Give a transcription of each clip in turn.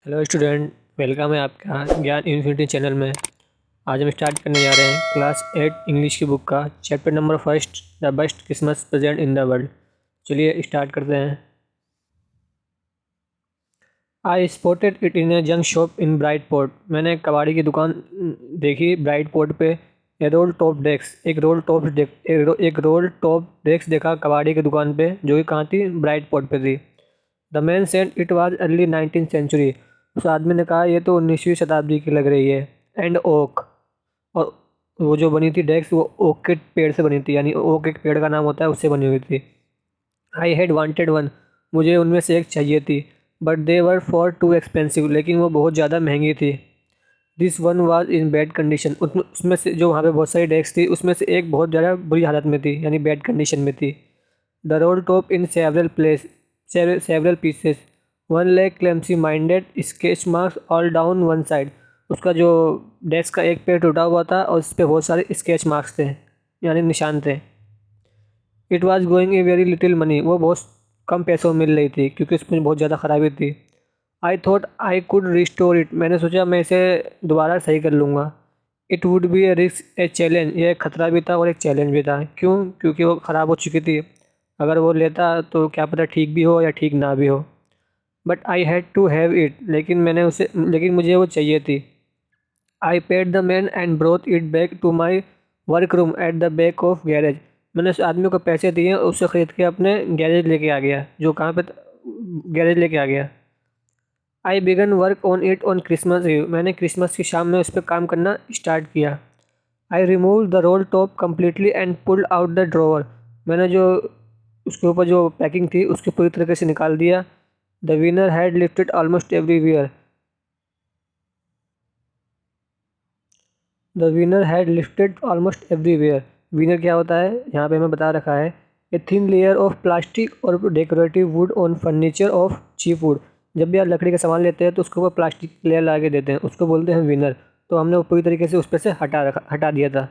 Hello student, welcome है आपका ज्ञान इन्फिनिटी चैनल में। आज हम स्टार्ट करने जा रहे हैं क्लास 8 इंग्लिश की बुक का chapter number first, the best Christmas present in the world. चलिए स्टार्ट करते हैं। I spotted it in a junk shop in Brightport. मैंने कबाड़ी की दुकान देखी ब्राइटपोर्ट पे। ए रोल टॉप डेस्क, एक रोल टॉप डेस्क देखा कबाड़ी की दुकान पे, जो कि कहाँ थी? ब्राइटपोर्ट पे थी। The man said it was early 19th century. उस आदमी ने कहा, ये तो 19वीं शताब्दी की लग रही है। एंड ओक, और वो जो बनी थी डेस्क, वो ओक के पेड़ से बनी थी, यानी ओक एक पेड़ का नाम होता है, उससे बनी हुई थी। आई हैड वांटेड वन, मुझे उनमें से एक चाहिए थी। But they were for too expensive, लेकिन वो बहुत ज़्यादा महंगी थी। This one was in bad condition, उसमें से जो वहाँ पे बहुत सारी डेस्क थी, उसमें से एक बहुत ज़्यादा बुरी हालत में थी, यानी बैड कंडीशन में थी। The roll top in several pieces. One leg clumsy minded, sketch marks all down one side. उसका जो डेस्क का एक पैर टूटा हुआ था और उस पर बहुत सारे स्केच मार्क्स थे, यानी निशान थे। It was going a very little money, वो बहुत कम पैसों में मिल रही थी क्योंकि उसमें बहुत ज़्यादा खराबी थी। I thought I could restore it, मैंने सोचा मैं इसे दोबारा सही कर लूँगा। It would be A risk a challenge, यह एक खतरा भी था और एक चैलेंज भी था। क्यों? क्योंकि वो ख़राब हो चुकी थी। अगर वो लेता तो क्या पता ठीक भी हो या ठीक ना भी हो। But I had to have it, लेकिन मुझे वो चाहिए थी। I paid the man and brought it back to my work room at the back of garage. मैंने उस आदमी को पैसे दिए और उससे ख़रीद के अपने गैरेज लेके आ गया, जो कहाँ पे गैरेज लेके आ गया। I began work on it on Christmas Eve, मैंने क्रिसमस की शाम में उस पर काम करना स्टार्ट किया। I remove the roll top completely and pulled out the drawer, मैंने जो उसके ऊपर जो पैकिंग थी उसको पूरी तरीके से निकाल दिया। The veneer had lifted almost everywhere, the veneer had lifted almost everywhere. Veneer क्या होता है यहाँ पे हमें बता रखा है। A thin layer of plastic और decorative wood on furniture of cheap wood. जब भी आप लकड़ी का सामान लेते हैं तो उसके ऊपर प्लास्टिक की लेयर लगा के देते हैं, उसको बोलते हैं विनर। तो हमने वो पूरी तरीके से उस पर से हटा दिया था।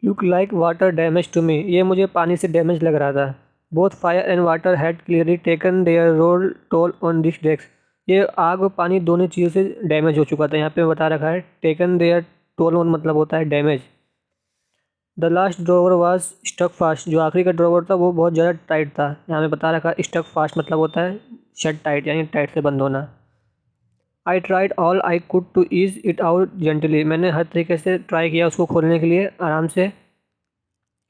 Look like water damage to me, ये मुझे पानी से डैमेज लग रहा था। Both fire and water had clearly taken their role toll on this desk, ये आग और पानी दोनों चीज़ों से डैमेज हो चुका था। यहाँ पे बता रखा है टेकन देयर टोल ऑन, मतलब होता है damage. The last drawer was stuck fast, जो आखिरी का ड्रॉवर था वो बहुत ज़्यादा टाइट था। यहाँ पे बता रखा है स्टक फास्ट मतलब होता है शट टाइट, यानी टाइट से बंद होना। I tried all I could to ease it out gently, मैंने हर तरीके से ट्राई किया उसको खोलने के लिए आराम से।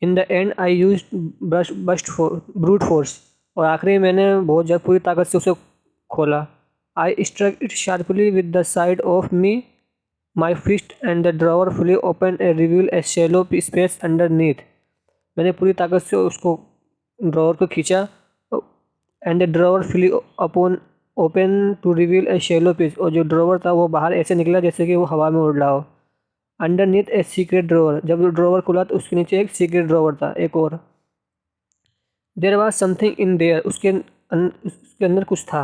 In the and I use brute force, और आखिरी में मैंने बहुत ज़्यादा पूरी ताकत से उसे खोला। I struck it sharply with the side of me my fist and the drawer fully open a reveal a shallow space underneath, मैंने पूरी ताकत से उसको ड्रॉवर को खींचा and the drawer fully upon open to reveal a shallow piece, और जो drawer था वो बाहर ऐसे निकला जैसे कि वो हवा में उड़ रहा हो। अंडरनीथ ए सीक्रेट ड्रॉवर, जब ड्रॉवर खुला तो उसके नीचे एक सीक्रेट ड्रॉवर था, एक और। There was something in there, उसके अंदर कुछ था।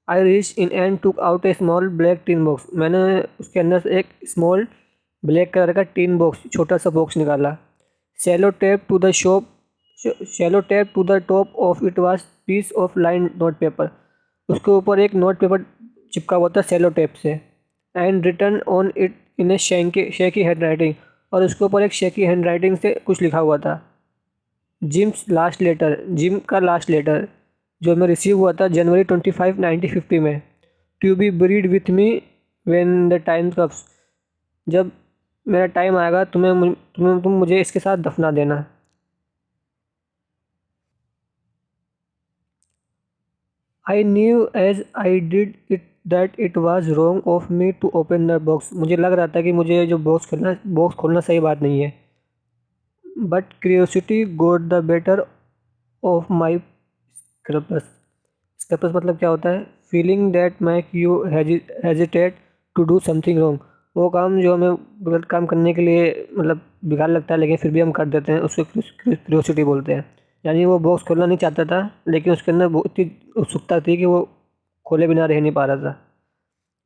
I reach in and took out a small black tin box, मैंने उसके अंदर से एक स्मॉल ब्लैक कलर का टीन बॉक्स, छोटा सा बॉक्स निकाला। Shallow tape to the shop shallow tape to the top of it was piece of line note paper, उसके ऊपर एक नोट पेपर चिपका हुआ था सेलो टेप से। And return on it in A shaky hand writing, और उसके ऊपर एक शेकी हैंड राइटिंग से कुछ लिखा हुआ था। जिम का लास्ट लेटर, जो मैं रिसीव हुआ था जनवरी 25, 1950 में। To be buried with me when the time comes, जब मेरा टाइम आएगा तुम मुझे इसके साथ दफना देना। I knew as I did it that it was wrong of me to open the box, मुझे लग रहा था कि मुझे जो बॉक्स खोलना सही बात नहीं है। But curiosity got the better of my scruples, scruples मतलब क्या होता है? Feeling that make you hesitate to do something wrong, वो काम जो हमें गलत काम करने के लिए मतलब बेकार लगता है लेकिन फिर भी हम कर देते हैं, उसको क्यूरियोसिटी बोलते हैं। यानी वो बॉक्स खोलना नहीं चाहता था, लेकिन उसके अंदर बहुत इतनी उत्सुकता थी कि वो खोले बिना रह नहीं पा रहा था।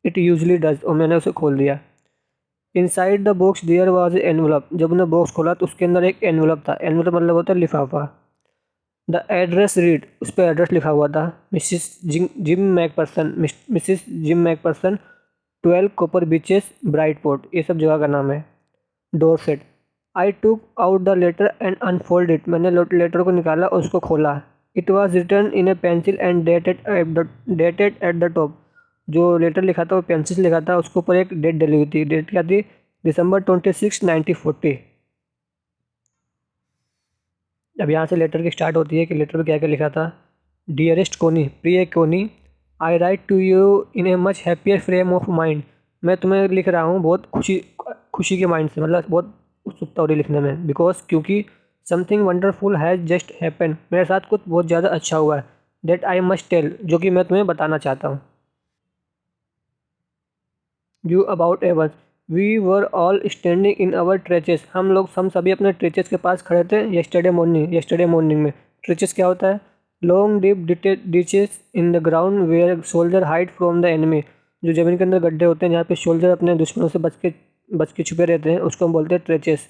इट यूजली डज, और मैंने उसे खोल दिया। Inside the box there was envelope, जब उन्हें बॉक्स खोला तो उसके अंदर एक एनवलप था। एनवलप मतलब होता है लिफाफा। द एड्रेस रीड, उस पर एड्रेस लिखा हुआ था, Mrs Jim McPherson 12 Copper Beeches Brightport, ये सब जगह का नाम है। Dorset, I took out the letter and unfold it, मैंने लेटर को निकाला और उसको खोला। It was return in a pencil and dated at the top, जो लेटर लिखा था वो पेंसिल से लिखा था, उसके ऊपर एक डेट डली हुई थी। डेट क्या थी? December 26, 1940। अब यहाँ से लेटर की स्टार्ट होती है कि लेटर में क्या क्या लिखा था। डियरेस्ट कोनी, प्रिय Connie, I write to you in a much happier frame of mind, मैं तुम्हें लिख रहा हूँ बहुत खुशी के माइंड से, मतलब बहुत उत्सुकता हो रही लिखने में। बिकॉज, क्योंकि something wonderful has just happen, मेरे साथ कुछ बहुत ज़्यादा अच्छा हुआ है। दैट आई मस्ट टेल, जो कि मैं तुम्हें बताना चाहता हूँ। यू अबाउट एवर्स, we were all standing in our trenches, हम सभी अपने ट्रेचेस के पास खड़े थे। येस्टरडे मॉर्निंग में, ट्रेचेस क्या होता है? Long deep ditches in the ground where soldier hide from the enemy, जो ज़मीन के अंदर गड्ढे होते हैं जहाँ पे सोल्जर अपने दुश्मनों से बच के छुपे रहते हैं, उसको हम बोलते हैं ट्रेचेस।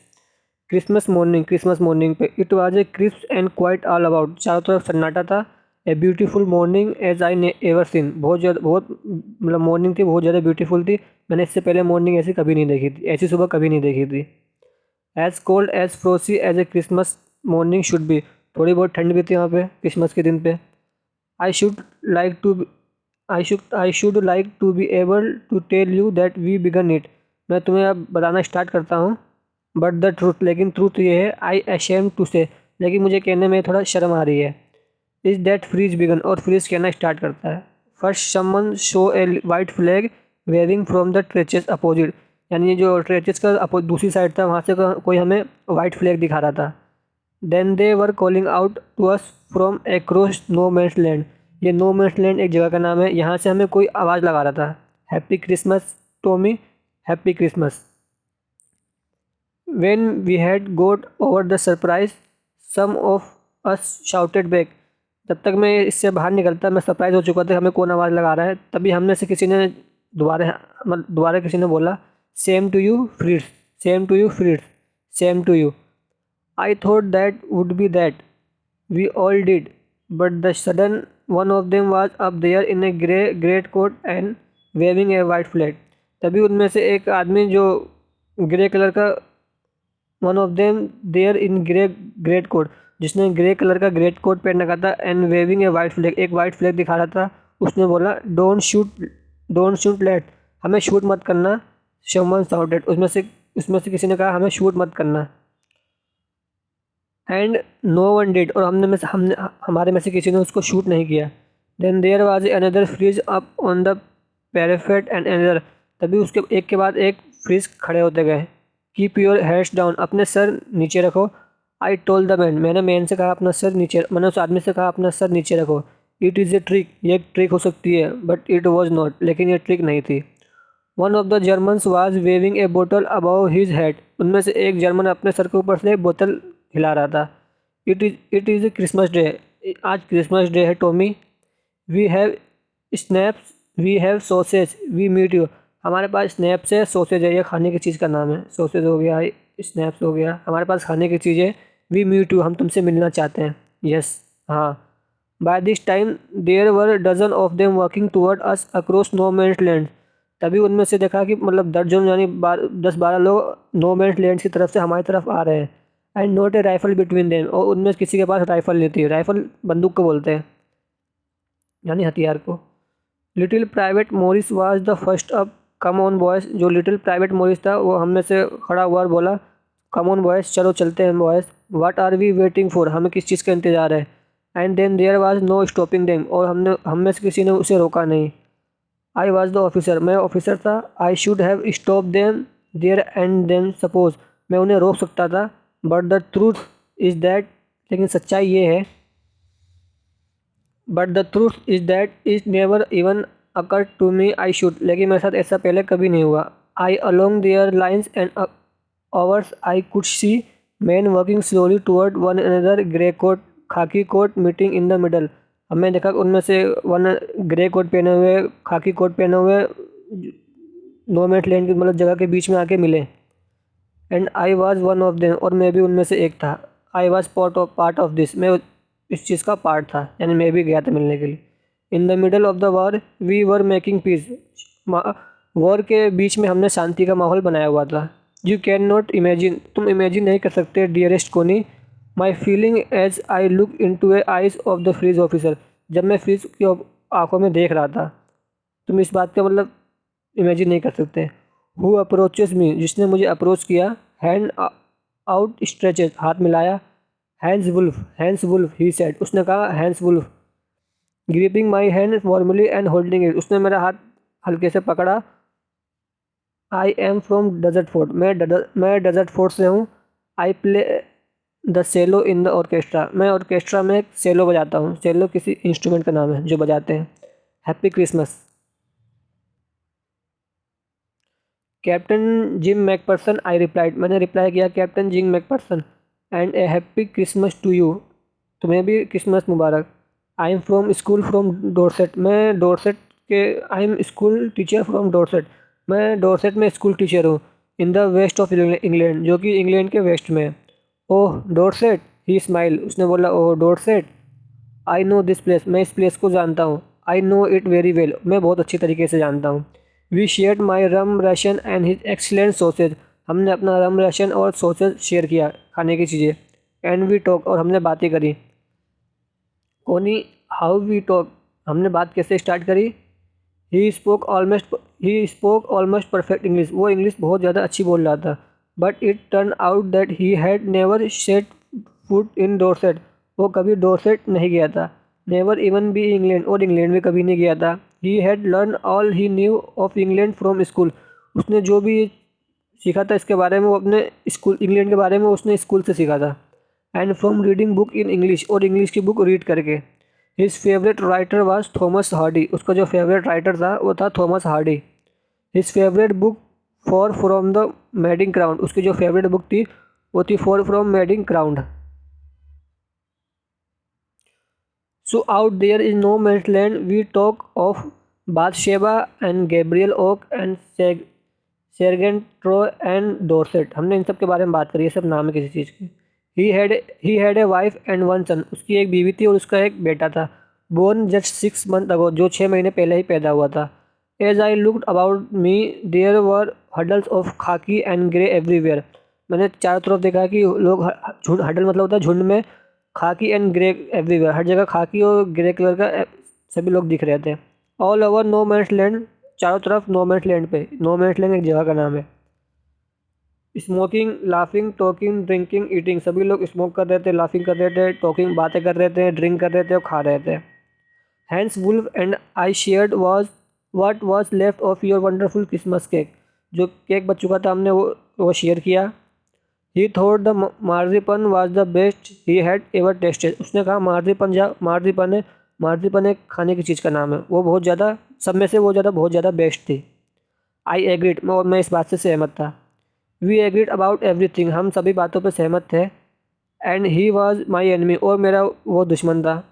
क्रिसमस मॉर्निंग पे, it was a crisp and quiet all about, चारों तरफ सन्नाटा था। A beautiful morning as I ever seen, बहुत मतलब मॉर्निंग थी, बहुत ज़्यादा ब्यूटीफुल थी, मैंने इससे पहले मॉर्निंग ऐसी कभी नहीं देखी थी, ऐसी सुबह कभी नहीं देखी थी। As cold as frosty as a Christmas morning should be, थोड़ी बहुत ठंड भी थी वहाँ पे क्रिसमस के दिन पे। I should like to I should like to be able to tell you that we began it, मैं तुम्हें अब बताना स्टार्ट करता हूँ। बट द ट्रूथ, लेकिन ट्रूथ ये है, आई अशेम टू से, लेकिन मुझे कहने में थोड़ा शर्म आ रही है। इज दैट फ्रीज बिगन, और फ्रीज कहना स्टार्ट करता है। First someone show a white flag waving from the trenches opposite, यानी जो ट्रेचेस का दूसरी साइड था वहाँ से कोई हमें वाइट फ्लैग दिखा रहा था। Then they were calling out to us from across no man's land, ये नो मैंस लैंड एक जगह का नाम है, यहाँ से हमें कोई आवाज़ लगा रहा था, happy Christmas Tommy, happy Christmas. When we had got over the surprise, some of us shouted back, जब तक मैं इससे बाहर निकलता मैं सरप्राइज हो चुका था हमें कौन आवाज़ लगा रहा है, तभी हमने से किसी ने दोबारा किसी ने बोला, same to you Fritz, same to you Fritz, same to you. I thought that would be that, we all did, but the sudden one of them was up there in a greatcoat and waving a white flag, तभी उनमें से एक आदमी जो grey colour का, one of them there in greatcoat, जिसने grey colour का greatcoat पहन रखा था, and waving a white flag, एक वाइट फ्लैग दिखा रहा था, उसने बोला, डोंट शूट लेट, हमें शूट मत करना। समवन शाउटेड, उसमें से किसी ने कहा हमें शूट मत करना। एंड नो वन डिड, और हमारे में से किसी ने उसको शूट नहीं किया। Then there was another Fritz up on the parapet and another, तभी उसके एक के बाद एक फ्रीज खड़े होते गए। कीप योर हेड्स डाउन, अपने सर नीचे रखो। आई टोल्ड द मैन, मैंने से कहा अपना सर नीचे, मैंने उस आदमी से कहा अपना सर नीचे रखो। इट इज़ ए ट्रिक, ये एक ट्रिक हो सकती है, बट इट वॉज नॉट, लेकिन ये ट्रिक नहीं थी। One of the Germans was waving a बोतल अबाउ हिज हेड, उनमें से एक जर्मन अपने सर के ऊपर से बोतल हिला रहा था। It is a Christmas day, आज क्रिसमस डे है Tommy. We have schnapps, we have sausage, we meet you, हमारे पास स्नैप्स है, सॉसेज है, ये खाने की चीज़ का नाम है, सॉसेज हो गया, स्नैप्स हो गया, हमारे पास खाने की चीज़ है। वी मीट यू, हम तुमसे मिलना चाहते हैं। यस, हाँ। By this time there were dozen of them working toward us across no man's land, तभी उनमें से देखा कि मतलब दर्जन यानी 10-12 लोग नो मैंस लैंड की तरफ से हमारी तरफ आ रहे हैं। And not a rifle between them, और उनमें किसी के पास राइफल नहीं थी, राइफल बंदूक को बोलते हैं, यानी हथियार को। Little private Morris was the first up, come on boys, जो लिटिल प्राइवेट मॉरिस था वो हम में से खड़ा हुआ और बोला, कम ऑन बॉयज़, चलो चलते हैं boys. What are we waiting for, हमें किस चीज़ का इंतज़ार है। And then there was no stopping them, और हम में से किसी ने उसे रोका नहीं। आई वाज द ऑफिसर, मैं ऑफिसर था। I should have stop them there and then suppose, मैं उन्हें रोक सकता था। But the truth is that, लेकिन सच्चाई ये है, but the truth is that is never even occur to me I should, लेकिन मेरे साथ ऐसा पहले कभी नहीं हुआ। I along there lines and hours I could see man working slowly toward one another, grey coat khaki coat meeting in the middle, हमने देखा उनमें से वन ग्रे कोट पहने हुए, खाकी कोट पहने हुए नो मैंस लैंड की मतलब जगह के बीच में आके मिले। And I was one of them, और मैं भी उनमें से एक था। I was part of this, मैं इस चीज़ का पार्ट था, यानी मैं भी गया था मिलने के लिए। In the middle of the war we were making peace, war के बीच में हमने शांति का माहौल बनाया हुआ था। यू कैन नॉट इमेजिन, तुम इमेजिन नहीं कर सकते dearest Connie, my feeling as I look into a eyes of the freeze officer, जब मैं फ्रीज की आंखों में देख रहा था। तुम इस बात का मतलब इमेजिन नहीं कर सकते। हु अप्रोचेस मी, जिसने मुझे अप्रोच किया। हैंड आउट स्ट्रेचेस, हाथ मिलाया। हैंस वुल्फ ही सेड, उसने कहा Hans Wolf. Gripping my hand warmly and holding it, उसने मेरा हाथ हल्के से पकड़ा। I am from Dusseldorf, मैं डेजर्ट फोर्ट से हूँ। I play the cello in the orchestra, मैं ऑर्केस्ट्रा में सेलो बजाता हूँ। सेलो किसी इंस्ट्रूमेंट का नाम है जो बजाते हैं। Happy Christmas. Captain Jim McPherson, I replied, मैंने रिप्लाई किया captain Jim McPherson. And a happy Christmas to you, तुम्हें भी क्रिसमस मुबारक। I am from school from Dorset, मैं डोरसेट के, I am school teacher from Dorset, मैं Dorset में school teacher हूँ। In the west of England, जो कि इंग्लैंड के वेस्ट में है। ओह डोरसेट, ही स्माइल, उसने बोला oh Dorset. I know this place, मैं इस प्लेस को जानता हूँ। I know it very well, मैं बहुत अच्छी तरीके से जानता हूँ। We shared my rum ration and his excellent sausage, हमने अपना रम रशन और सॉसेज शेयर किया, खाने की चीज़ें। एंड वी टॉक, और हमने बातें करी। कोनी, हाउ वी टॉक, हमने बात कैसे स्टार्ट करी। He spoke almost perfect English, वो इंग्लिश बहुत ज़्यादा अच्छी बोल रहा था। But it turn out that he had never set foot in Dorset, वो कभी डोरसेट नहीं गया था। नेवर इवन बी इंग्लैंड, और इंग्लैंड में कभी नहीं गया था। He had learn all he new of England from school, उसने जो भी सीखा था इसके बारे में वो अपने स्कूल, इंग्लैंड के बारे में उसने स्कूल से सीखा था। And from reading book in English, और इंग्लिश की बुक रीड करके। His favourite writer was Thomas Hardy, उसका जो फेवरेट राइटर था वो था Thomas Hardy. His favourite book far from the madding crowd, उसकी जो फेवरेट बुक थी वो थी far from madding crowd. So out there is no man's land we talk of Bathsheba and Gabriel Oak and sergeant Troy and Dorset, हमने इन सब के बारे में बात करी, ये सब नाम है किसी चीज़ की। He had a wife and one son, उसकी एक बीवी थी और उसका एक बेटा था। बोर्न जस्ट 6 मंथ अगो, जो 6 महीने पहले ही पैदा हुआ था। As I looked about me there were huddles of khaki and grey everywhere, मैंने चारों तरफ देखा कि लोग झुंड, हडल मतलब होता है झुंड में, खाकी एंड ग्रे एवरीवेयर, हर जगह खाकी और ग्रे कलर का सभी लोग दिख रहे थे। All over no man's land, चारों तरफ नो मैंस लैंड पे, नो मैंस लैंड एक जगह का नाम है। Smoking, laughing, talking, drinking, eating, सभी लोग स्मोक कर रहे थे, लाफिंग कर रहे थे, टॉकिंग बातें कर रहे थे, ड्रिंक कर रहे थे और खा रहे थे। Hans Wolf and I shared what was left of your wonderful Christmas cake, जो केक बच चुका था हमने वो शेयर किया। He thought the marzipan was the best he had ever tasted, उसने कहा मार्जिपन एक खाने की चीज़ का नाम है, वो बहुत ज़्यादा, सब में से वो बहुत ज़्यादा बेस्ट थी। आई एग्रीड, मैं इस बात से सहमत था। वी एग्रीड अबाउट एवरीथिंग, हम सभी बातों पर सहमत थे। And he was my enemy, और मेरा वो दुश्मन था।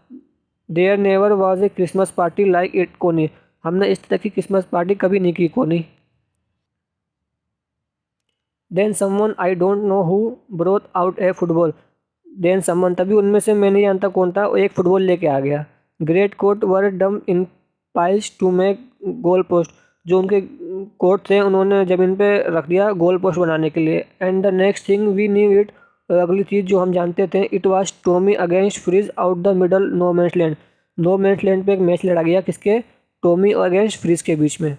There never was a Christmas party like it Connie, हमने इस तरह की क्रिसमस पार्टी कभी नहीं की Connie. Then someone I don't know who brought out a football, then someone, तभी उनमें से मैं नहीं जानता कौन था, एक फुटबॉल लेके आ गया। Great coat were dumped in piles to make goal post, जो उनके कोट थे उन्होंने ज़मीन पे रख दिया गोल पोस्ट बनाने के लिए। And the next thing we knew it, अगली चीज़ जो हम जानते थे, it was Tommy against Fritz out the middle no man's land, no man's land पे एक मैच लड़ा गया, किसके, टॉमी अगेंस्ट फ्रीज के बीच में।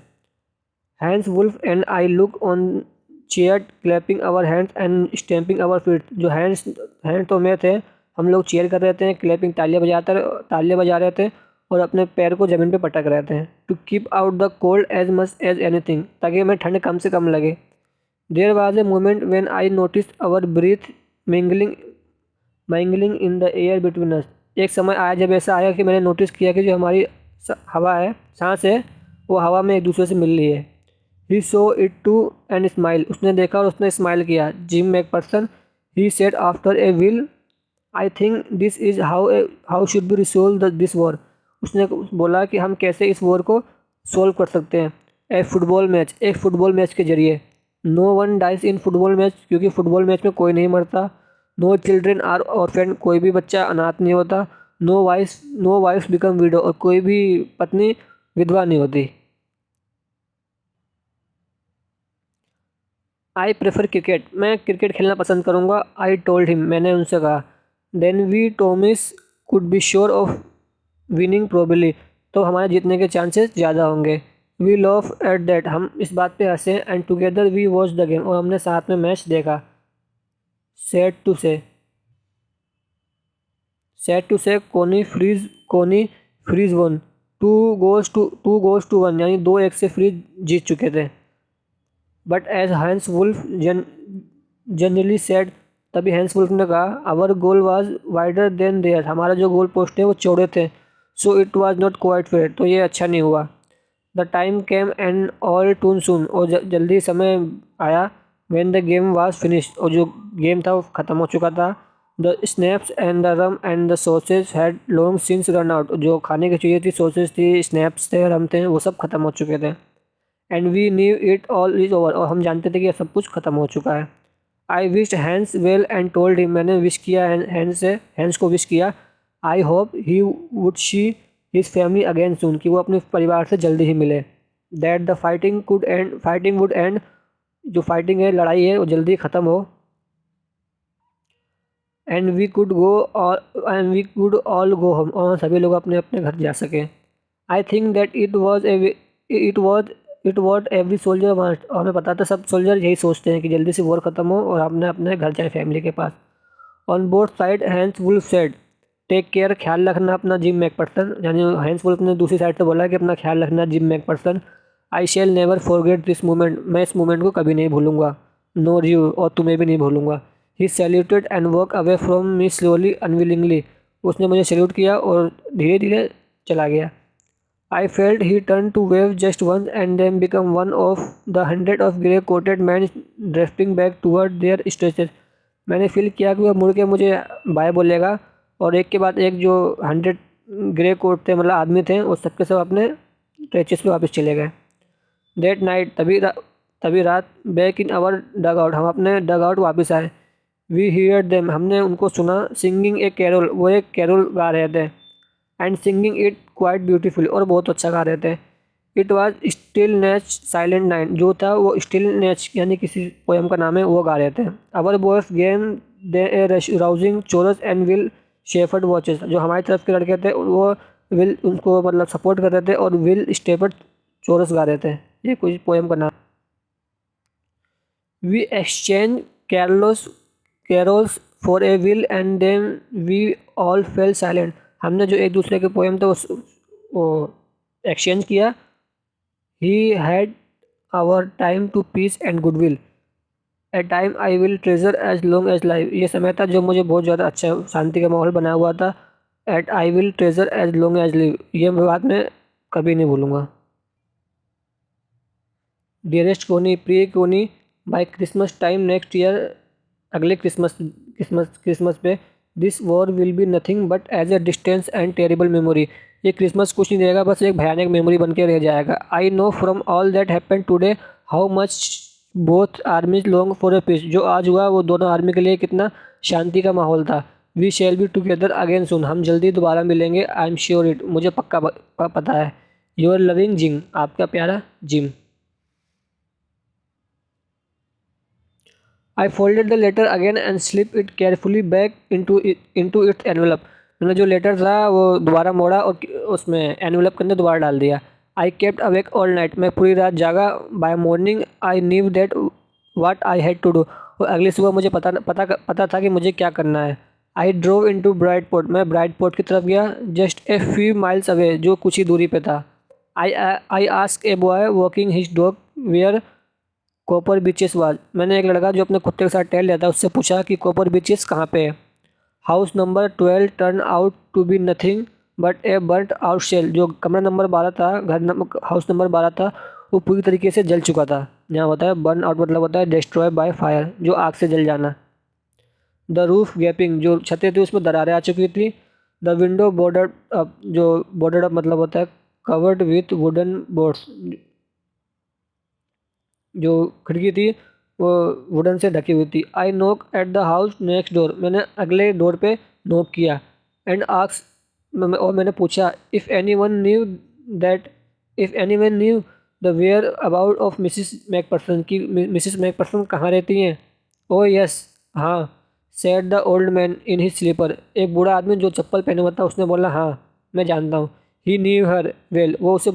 Hans Wolf and I look on cheer clapping our hands and stamping our feet, जो हैंड तो में थे, हम लोग चेयर कर रहे थे, क्लैपिंग तालियां बजा रहे थे और अपने पैर को ज़मीन पे पटक रहे थे। To keep out the cold as much as anything, ताकि हमें ठंड कम से कम लगे। There was a moment when I notice our breath mingling in the air between us, एक समय आया जब ऐसा आया कि मैंने नोटिस किया कि जो हमारी हवा है, सांस है, वो हवा में एक दूसरे से मिल रही है। He saw it too and smile, उसने देखा और उसने स्माइल किया। Jim McPherson, he said after a while, I think this is how should be resolve this war, उसने बोला कि हम कैसे इस वॉर को सॉल्व कर सकते हैं। एक फुटबॉल मैच के जरिए। No one dies in football match, क्योंकि फुटबॉल मैच में कोई नहीं मरता। नो चिल्ड्रेन आर ऑर्फेन, कोई भी बच्चा अनाथ नहीं होता। नो वाइफ्स बिकम विडो, और कोई भी पत्नी विधवा नहीं होती। आई प्रेफर क्रिकेट, मैं क्रिकेट खेलना पसंद करूँगा। आई टोल्ड हिम, मैंने उनसे कहा। Then we Tommies could be sure of winning probably, तो हमारे जीतने के चांसेस ज़्यादा होंगे। वी लव एट दैट, हम इस बात पे हंसे। And together we watch the game, और हमने साथ में मैच देखा। सैड टू से सैड टू से Connie Fritz one, two goals to one, यानी 2-1 से फ्रीज जीत चुके थे। But as Hans Wolf generally said, तभी हैंस वुल्फ ने कहा, our goal was wider than their, हमारा जो गोल पोस्ट है वो चौड़े थे। So it was not quite fair, तो ये अच्छा नहीं हुआ। The time came and all too soon, और जल्दी समय आया। When the game was finish, और जो गेम था वो ख़त्म हो चुका था। The schnapps and the rum and the sausage had long since run out, जो खाने की चीज़ें थी, सॉसेज थी, स्नैप्स थे, रम थे, वो सब ख़त्म हो चुके थे। And we knew it all is over, और हम जानते थे कि ये सब कुछ ख़त्म हो चुका है। I wished Hans well and told him, मैंने विश किया हैंस को विश किया। I hope he would see his family again soon, कि वो अपने परिवार से जल्दी ही मिले। That the fighting would end, जो फाइटिंग है, लड़ाई है, वो जल्दी ख़त्म हो। And we could all go home, और सभी लोग अपने अपने घर जा सकें। I think that it was it what every soldier want, और हमें पता था सब सोल्जर यही सोचते हैं कि जल्दी से वॉर ख़त्म हो और अपने अपने घर जाए फैमिली के पास। On both side Hans Wolf said, take care, ख्याल रखना अपना, जिम मैकपर्सन, यानी हैंस वुल्फ ने दूसरी साइड से बोला कि अपना ख्याल रखना, Jim McPherson. I shall never forget this moment, मैं इस मोमेंट को कभी नहीं भूलूंगा। नोर यू, और तुम्हें भी नहीं भूलूंगा। He saluted and walk away from me slowly unwillingly, उसने मुझे सैल्यूट किया और धीरे धीरे चला गया। I felt he turned to wave just once and then become one of the hundred of grey-coated men drifting back toward their stretches. मैंने feel किया कि वह मुड़ के मुझे बाय बोलेगा, और एक के बाद एक जो 100 ग्रे कोट थे, मतलब आदमी थे, वो सबके सब अपने स्ट्रेचेस पे वापस चले गए। That night, तभी रात, back in our dugout, हम अपने डग आउट वापस आए। वी हियर देम, हमने उनको सुना। सिंगिंग ए कैरोल, वो एक कैरोल गा रहे थे। And singing it quite beautifully, और बहुत अच्छा गा रहे थे। इट वाज स्टिल नेच साइलेंट नाइट, जो था वो स्टिल नेच, यानी किसी पोएम का नाम है, वो गा रहे थे। Our boys game they rousing chorus and while shepherd watches, जो हमारी तरफ के लड़के थे वो विल उनको मतलब सपोर्ट कर रहे थे, और विल स्टेफर्ड चोरस गा रहे थे, ये कुछ पोएम का नाम। We exchange carols for a while and then we all fell silent, हमने जो एक दूसरे के पोएम थे वो एक्सचेंज किया। He had our time to peace and goodwill, a time I will treasure as long as life, ये समय था जो मुझे बहुत ज़्यादा अच्छा शांति का माहौल बना हुआ था। At I will treasure as long as live, ये बात मैं कभी नहीं भूलूँगा। डियरेस्ट कोनी, प्रिय कोनी, by Christmas time next year, अगले क्रिसमस पे, this war will be nothing but as a distance and terrible memory, ये क्रिसमस कुछ नहीं देगा, बस एक भयानक मेमोरी बन के रह जाएगा। I know from all that happen today how much both armies long for a peace, जो आज हुआ वो दोनों आर्मी के लिए कितना शांति का माहौल था। We shall be together again soon, हम जल्दी दोबारा मिलेंगे। आई एम श्योर इट, मुझे पक्का पता है। योर लविंग जिम, आपका प्यारा gym. I folded the letter again and slipped it carefully back into its envelope. मैंने जो लेटर था वो दोबारा मोड़ा और उसमें एनवेलप के अंदर दोबारा डाल दिया। I kept awake all night, मैं पूरी रात जागा। By morning I knew that what I had to do, और अगली सुबह मुझे पता था कि मुझे क्या करना है। I drove into Brightport, मैं ब्राइटपोर्ट की तरफ गया। Just a few miles away, जो कुछ ही दूरी पे था। I asked a boy walking his dog where copper beaches was, मैंने एक लड़का जो अपने कुत्ते के साथ टहल रहा था उससे पूछा कि कॉपर बीचेस कहाँ पे है। House number 12 turn out to be nothing but a burnt out shell, जो कमरा नंबर 12 था, हाउस नंबर 12 था, वो पूरी तरीके से जल चुका था। यहाँ होता है बर्न आउट, मतलब होता है डिस्ट्रॉय बाय फायर, जो आग से जल जाना। द रूफ गैपिंग, जो छतें थी उसमें दरारें आ चुकी थी। द विंडो बॉर्डर्ड अप, जो बॉर्डर्ड अप मतलब होता है कवर्ड विथ वुडन बोर्ड्स, जो खिड़की थी वो वुडन से ढकी हुई थी। आई knock at the house next door, मैंने अगले डोर पे नॉक किया। एंड आस्क और मैंने पूछा, if anyone knew the whereabouts of Mrs McPherson, की मिसिस मैकपर्सन कहाँ रहती हैं। ओ यस, हाँ, said the old man in his slipper, एक बूढ़ा आदमी जो चप्पल पहने हुआ था उसने बोला, हाँ मैं जानता हूँ। ही न्यू हर वेल, वो उसे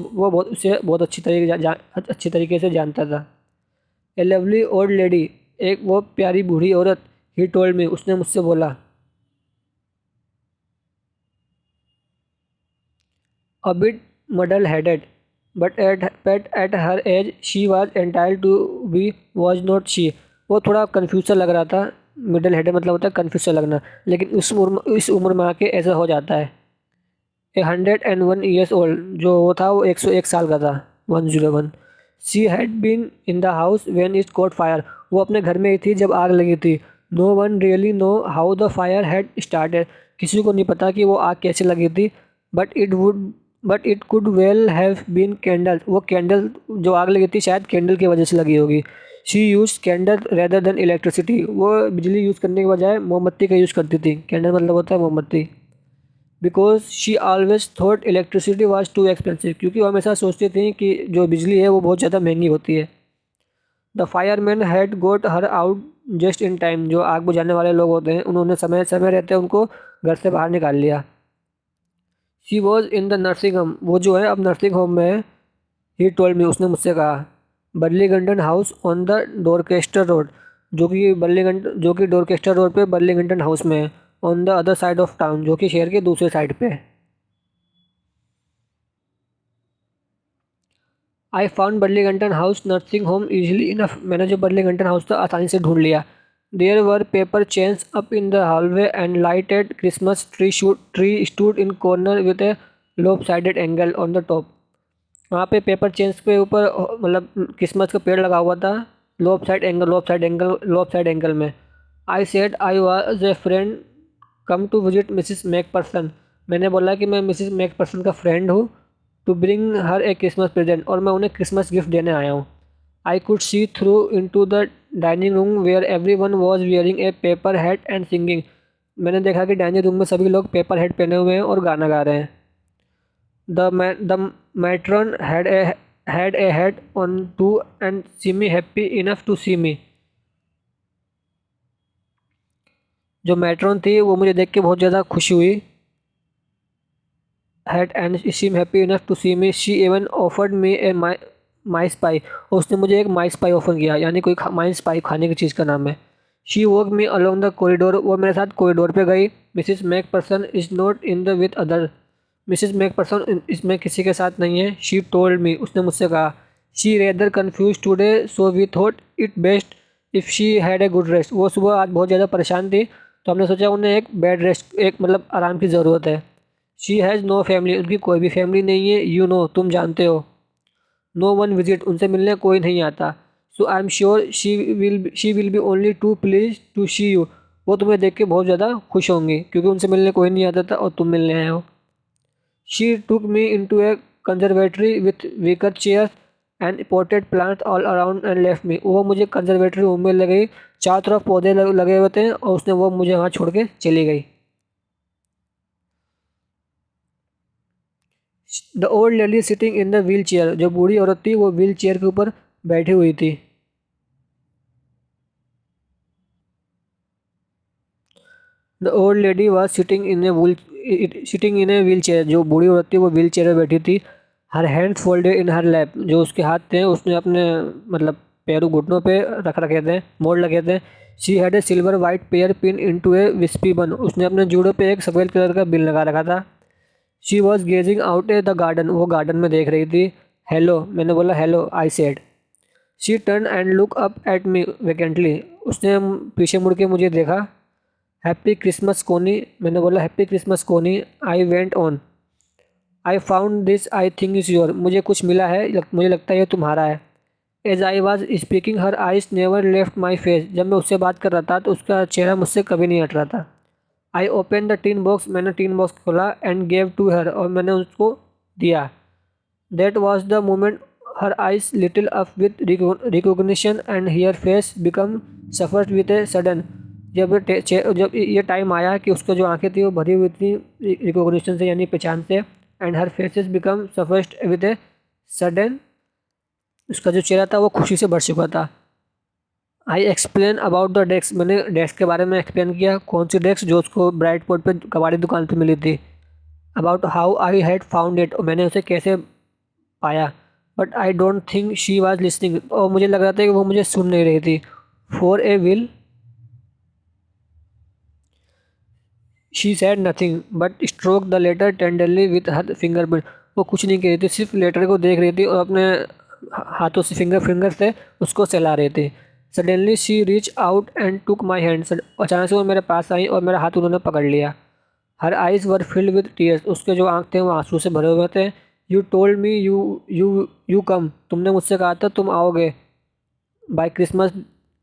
बहुत अच्छी तरीके से जानता था। ए लवली ओल्ड लेडी, एक वो प्यारी बूढ़ी औरत। ही टोल्ड मी, उसने मुझसे बोला। A bit muddle-headed, but at her age she was entitled to be, was not she? वो थोड़ा कंफ्यूज सा लग रहा था। मिडल हेडेड मतलब होता है कंफ्यूज सा लगना, लेकिन इस उम्र में आके ऐसा हो जाता है। 101 years old, जो वो था वो 101 साल का था। 101। She had been in the house when it caught fire, वो अपने घर में ही थी जब आग लगी थी। No one really know how the fire had started, किसी को नहीं पता कि वो आग कैसे लगी थी। But it would but it could well have been candle, वो कैंडल जो आग लगी थी शायद कैंडल की वजह से लगी होगी। She use candle rather than electricity, वो बिजली यूज़ करने के बजाय मोमबत्ती का यूज़ करती थी। कैंडल मतलब होता है मोमबत्ती। Because she always thought electricity was too expensive, क्योंकि वो हमेशा सोचती थी कि जो बिजली है वो बहुत ज़्यादा महंगी होती है। The fireman had got her out just in time, जो आग बुझाने वाले लोग होते हैं उन्होंने समय समय रहते उनको घर से बाहर निकाल लिया। She was in the nursing home, वो जो है अब नर्सिंग होम में है। ही टोल्ड मी, उसने मुझसे कहा। Burlington House on the Dorchester road, जो कि डोरकेस्टर रोड पे बर्लिंगटन हाउस में है। On the other side of town, जो कि शहर के दूसरे साइड पे है। I found Burlington House nursing home easily enough, मैंने जो बर्लिंगटन हाउस था आसानी से ढूंढ लिया। There were paper chains up in the hallway and lighted Christmas tree stood in corner with a lopsided angle on the top. वहाँ पे paper chains के ऊपर मतलब क्रिसमस का पेड़ लगा हुआ था। लोप साइड एंगल में। I said I was a friend come to visit Mrs McPherson, मैंने बोला कि मैं मिसिस मैकपर्सन का फ्रेंड हूँ। To bring her a Christmas present, और मैं उन्हें क्रिसमस गिफ्ट देने आया हूँ। I could see through into the dining room where everyone was wearing a paper head and singing, मैंने देखा कि डाइनिंग रूम में सभी लोग पेपर हेड पहने हुए हैं और गाना गा रहे हैं। The matron had a hat on too and seemed happy enough to see me, जो मैट्रॉन थी वो मुझे देख के बहुत ज़्यादा खुशी हुई। Had and seemed happy enough to see me, she even offered me a माइस पाई, और उसने मुझे एक माइस पाई ऑफर किया, यानी कोई माइस पाई खाने की चीज़ का नाम है। She walk me along the corridor, वो मेरे साथ कॉरिडोर पे गई। Mrs McPherson is not in the with other, Mrs McPherson इसमें किसी के साथ नहीं है। शी टोल्ड मी, उसने मुझसे कहा। She rather confuse today so we thought it best if she had a good rest, वो सुबह आज बहुत ज़्यादा परेशान थी तो हमने सोचा उन्हें एक बेड रेस्ट, एक मतलब आराम की ज़रूरत है। शी हैज़ नो फैमिली, उनकी कोई भी फैमिली नहीं है। यू नो, तुम जानते हो। नो वन विजिट, उनसे मिलने कोई नहीं आता। So I am sure she will be only too please to see you, वो तुम्हें देख के बहुत ज़्यादा खुश होंगी क्योंकि उनसे मिलने कोई नहीं आता था और तुम मिलने आए हो। She took me into A conservatory with wicker chairs and potted plants all around and left me, वो मुझे कंजर्वेटरी रूम में ले गई, चारों तरफ पौधे लगे हुए थे और उसने वो मुझे वहाँ छोड़ के चली गई। The old lady sitting in the wheel chair, जो बूढ़ी औरत थी वो व्हील चेयर के ऊपर बैठी हुई थी। The old lady was sitting in a wheel chair, जो बूढ़ी औरत थी वो व्हील चेयर में बैठी थी। हर हैंड फोल्डेड इन हर लैप, जो उसके हाथ थे उसने अपने मतलब पैरों घुटनों पे रख रखे थे, मोड़ लगे थे। She had a silver white pair pin into a wispy bun, उसने अपने जूड़ों पे एक सफ़ेद कलर का बिल लगा रखा था। She was gazing out a the garden, वो गार्डन में देख रही थी। हेलो, मैंने बोला hello, I said. She turn and look up at me vacantly, उसने पीछे मुड़ के मुझे देखा। हैप्पी क्रिसमस कोनी, मैंने बोला हैप्पी क्रिसमस कोनी। I went on. I found this, I think is your, मुझे कुछ मिला है, मुझे लगता है ये तुम्हारा है। As I was speaking her eyes never left my face, जब मैं उससे बात कर रहा था तो उसका चेहरा मुझसे कभी नहीं हट रहा था। I open the tin box, मैंने टीन बॉक्स खोला। एंड गेव टू हर, और मैंने उसको दिया। That was the moment her eyes little up with recognition and here face become suffered with a sudden, जब ये टाइम आया कि उसको जो आंखें थी वो भरी हुई थी रिकॉग्निशन से, यानी पहचान से, and her faces become suffused with a sudden, उसका जो चेहरा था वो खुशी से भर चुका था। I explain about the desk, मैंने डेस्क के बारे में एक्सप्लेन किया, कौन सी डेस्क, जो उसको ब्राइट पोर्ट पे कबाड़ी दुकान पे मिली थी। About how I had found it, मैंने उसे कैसे पाया। But I don't think she was listening, और मुझे लग रहा था कि वो मुझे सुन नहीं रही थी। For a while she said nothing but stroke the letter tenderly with her finger, वो कुछ नहीं कह रही थी, सिर्फ लेटर को देख रही थी और अपने हाथों से फिंगर से उसको सहला रही थी। Suddenly she reach out and took my hand, अचानक से वो मेरे पास आई और मेरा हाथ उन्होंने पकड़ लिया। हर eyes were filled with tears, उसके जो आँख थे वो आंसू से भरे हुए थे। You told me you come, तुमने मुझसे कहा था तुम आओगे बाय क्रिसमस,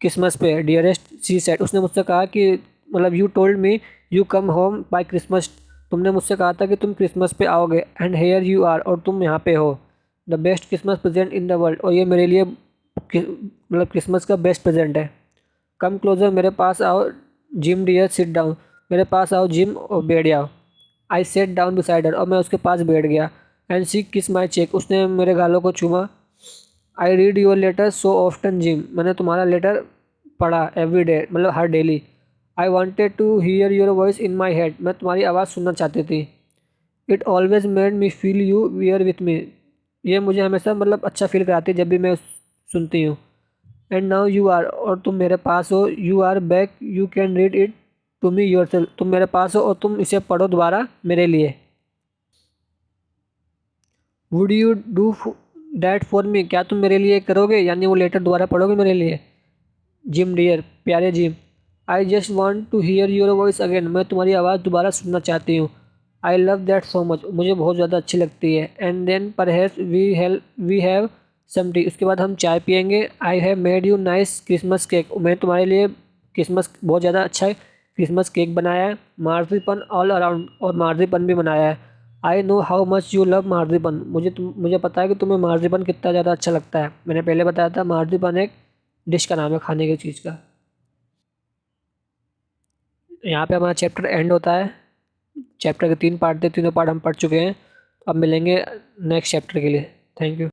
क्रिसमस पे डियरेस्ट, शी सेड, उसने मुझसे कहा कि, मतलब you told me you come home by Christmas, तुमने मुझसे कहा था कि तुम क्रिसमस पे आओगे, एंड हेयर यू आर, और तुम यहाँ पे हो। The best Christmas present in the world, और ये मेरे लिए मतलब क्रिसमस का बेस्ट प्रेजेंट है। कम क्लोजर, मेरे पास आओ। जिम डियर सिट डाउन, मेरे पास आओ जिम और बैठ जाओ। आई सेट डाउन बिसाइड हर, और मैं उसके पास बैठ गया। एंड शी किस माई चेक, उसने मेरे गालों को चूमा। I read your letter so often Jim, मैंने तुम्हारा लेटर पढ़ा एवरी डे, मतलब हर डेली। I wanted to hear your voice in my head, मैं तुम्हारी आवाज़ सुनना चाहती थी। It always made me feel you were with me, ये मुझे हमेशा मतलब अच्छा फील कराती है जब भी मैं सुनती हूँ। एंड नाउ यू आर, और तुम मेरे पास हो। You are back, you can read it to me yourself, तुम मेरे पास हो और तुम इसे पढ़ो दोबारा मेरे लिए। Would you do that for me, क्या तुम मेरे लिए करोगे, यानी वो लेटर दोबारा पढ़ोगे मेरे लिए। जिम डियर, प्यारे Jim. I just want to hear your voice again, मैं तुम्हारी आवाज़ दोबारा सुनना चाहती हूँ। I love that so much, मुझे बहुत ज़्यादा अच्छी लगती है। And then perhaps we have some tea, उसके बाद हम चाय पियेंगे। I have made you nice Christmas cake, मैं तुम्हारे लिए क्रिसमस बहुत ज़्यादा अच्छा है क्रिसमस केक बनाया है। मार्जिपन ऑल अराउंड, और मार्जिपन भी बनाया है। I know how much you love marzipan, मुझे पता है कि तुम्हें मार्जिपन कितना ज़्यादा अच्छा लगता है। मैंने पहले बताया था मार्जिपन एक डिश का नाम है, खाने की चीज़ का। यहाँ पे हमारा चैप्टर एंड होता है। चैप्टर के 3 पार्ट थे, तीनों पार्ट हम पढ़ चुके हैं। अब मिलेंगे नेक्स्ट चैप्टर के लिए। Thank you.